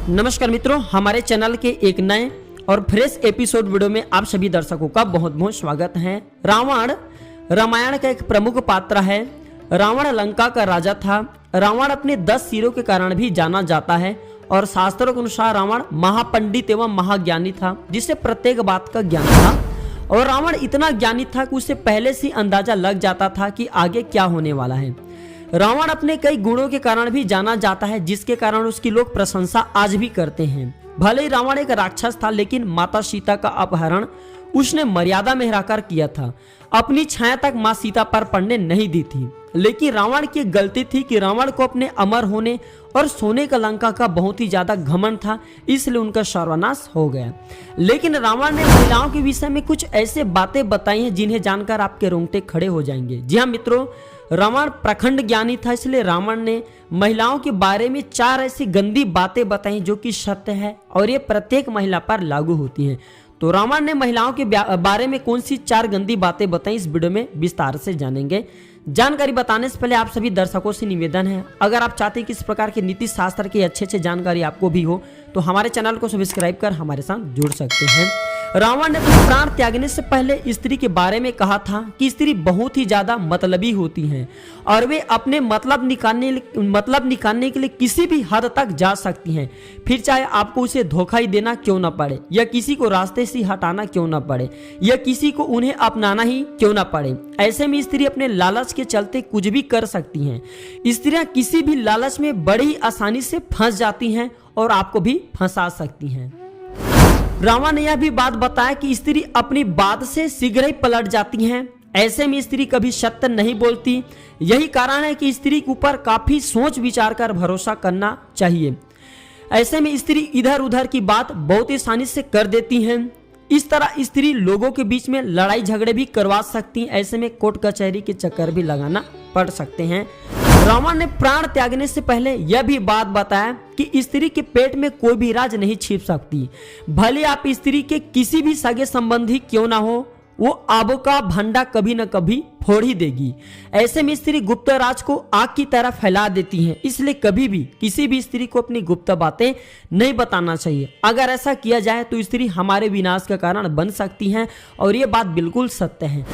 नमस्कार मित्रों, हमारे चैनल के एक नए और फ्रेश एपिसोड वीडियो में आप सभी दर्शकों का बहुत बहुत स्वागत है। रावण रामायण का एक प्रमुख पात्र है। रावण लंका का राजा था। रावण अपने 10 सिरों के कारण भी जाना जाता है और शास्त्रों के अनुसार रावण महापंडित एवं महाज्ञानी था, जिसे प्रत्येक बात का ज्ञान था। और रावण इतना ज्ञानी था कि उसे पहले से अंदाजा लग जाता था कि आगे क्या होने वाला है। रावण अपने कई गुणों के कारण भी जाना जाता है, जिसके कारण उसकी लोग प्रशंसा आज भी करते हैं। भले ही रावण एक राक्षस था, लेकिन माता सीता का अपहरण उसने मर्यादा में रहकर किया था। अपनी छाया तक मां सीता पर पड़ने नहीं दी थी। लेकिन रावण की गलती थी कि रावण को अपने अमर होने और सोने का लंका का बहुत ही ज्यादा घमंड था, इसलिए उनका सर्वनाश हो गया। लेकिन रावण ने महिलाओं के विषय में कुछ ऐसे बातें बताई हैं जिन्हें जानकर आपके रोंगटे खड़े हो जाएंगे। जी हाँ मित्रों, रावण प्रखंड ज्ञानी था, इसलिए रावण ने महिलाओं के बारे में 4 ऐसी गंदी बातें बताई जो कि सत्य है और ये प्रत्येक महिला पर लागू होती हैं। तो रावण ने महिलाओं के बारे में कौन सी 4 गंदी बातें बताई, इस वीडियो में विस्तार से जानेंगे। जानकारी बताने से पहले आप सभी दर्शकों से निवेदन है, अगर आप चाहते हैं कि इस प्रकार के नीति शास्त्र की अच्छे जानकारी आपको भी हो तो हमारे चैनल को सब्सक्राइब कर हमारे साथ जुड़ सकते हैं। रावण ने अपने प्राण त्यागने से पहले स्त्री के बारे में कहा था कि स्त्री बहुत ही ज्यादा मतलबी होती हैं और वे अपने मतलब निकालने के लिए किसी भी हद तक जा सकती हैं, फिर चाहे आपको उसे धोखा ही देना क्यों ना पड़े, या किसी को रास्ते से हटाना क्यों ना पड़े, या किसी को उन्हें अपनाना ही क्यों ना पड़े। ऐसे में स्त्री अपने लालच के चलते कुछ भी कर सकती हैं। स्त्रियां किसी भी लालच में बड़ी ही आसानी से फंस जाती हैं और आपको भी फंसा सकती हैं। रावण ने यह भी बात बताया कि स्त्री अपनी बात से शीघ्र ही पलट जाती हैं। ऐसे में स्त्री कभी सत्य नहीं बोलती। यही कारण है कि स्त्री के ऊपर काफी सोच विचार कर भरोसा करना चाहिए। ऐसे में स्त्री इधर उधर की बात बहुत ही आसानी से कर देती हैं। इस तरह स्त्री लोगों के बीच में लड़ाई झगड़े भी करवा सकती हैं। ऐसे में कोर्ट कचहरी के चक्कर भी लगाना पड़ सकते हैं। रावण ने प्राण त्यागने से पहले यह भी बात बताया कि स्त्री के पेट में कोई भी राज नहीं छिप सकती। भले आप स्त्री के किसी भी सगे संबंधी क्यों ना हो, वो आबों का भंडा कभी न कभी फोड़ ही देगी। ऐसे में स्त्री गुप्त राज को आग की तरह फैला देती है, इसलिए कभी भी किसी भी स्त्री को अपनी गुप्त बातें नहीं बताना चाहिए। अगर ऐसा किया जाए तो स्त्री हमारे विनाश का कारण बन सकती है और ये बात बिल्कुल सत्य है।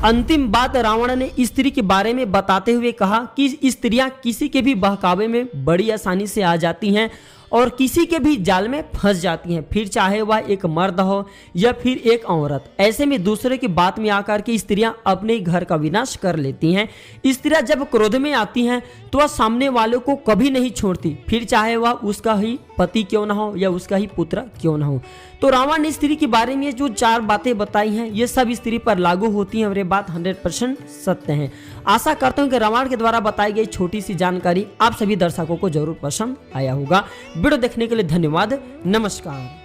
अंतिम बात रावण ने स्त्री के बारे में बताते हुए कहा कि स्त्रियां किसी के भी बहकावे में बड़ी आसानी से आ जाती हैं और किसी के भी जाल में फंस जाती हैं, फिर चाहे वह एक मर्द हो या फिर एक औरत। ऐसे में दूसरे की बात में आकर के स्त्रियां अपने घर का विनाश कर लेती हैं। स्त्रियां जब क्रोध में आती हैं तो वह सामने वालों को कभी नहीं छोड़ती, फिर चाहे वह उसका ही पति क्यों ना हो या उसका ही पुत्र क्यों ना हो। तो रावण ने स्त्री के बारे में जो 4 बातें बताई हैं, ये सब स्त्री पर लागू होती हैं और ये बात 100% सत्य है। आशा करता हूं कि रावण के द्वारा बताई गई छोटी सी जानकारी आप सभी दर्शकों को जरूर पसंद आया होगा। वीडियो देखने के लिए धन्यवाद। नमस्कार।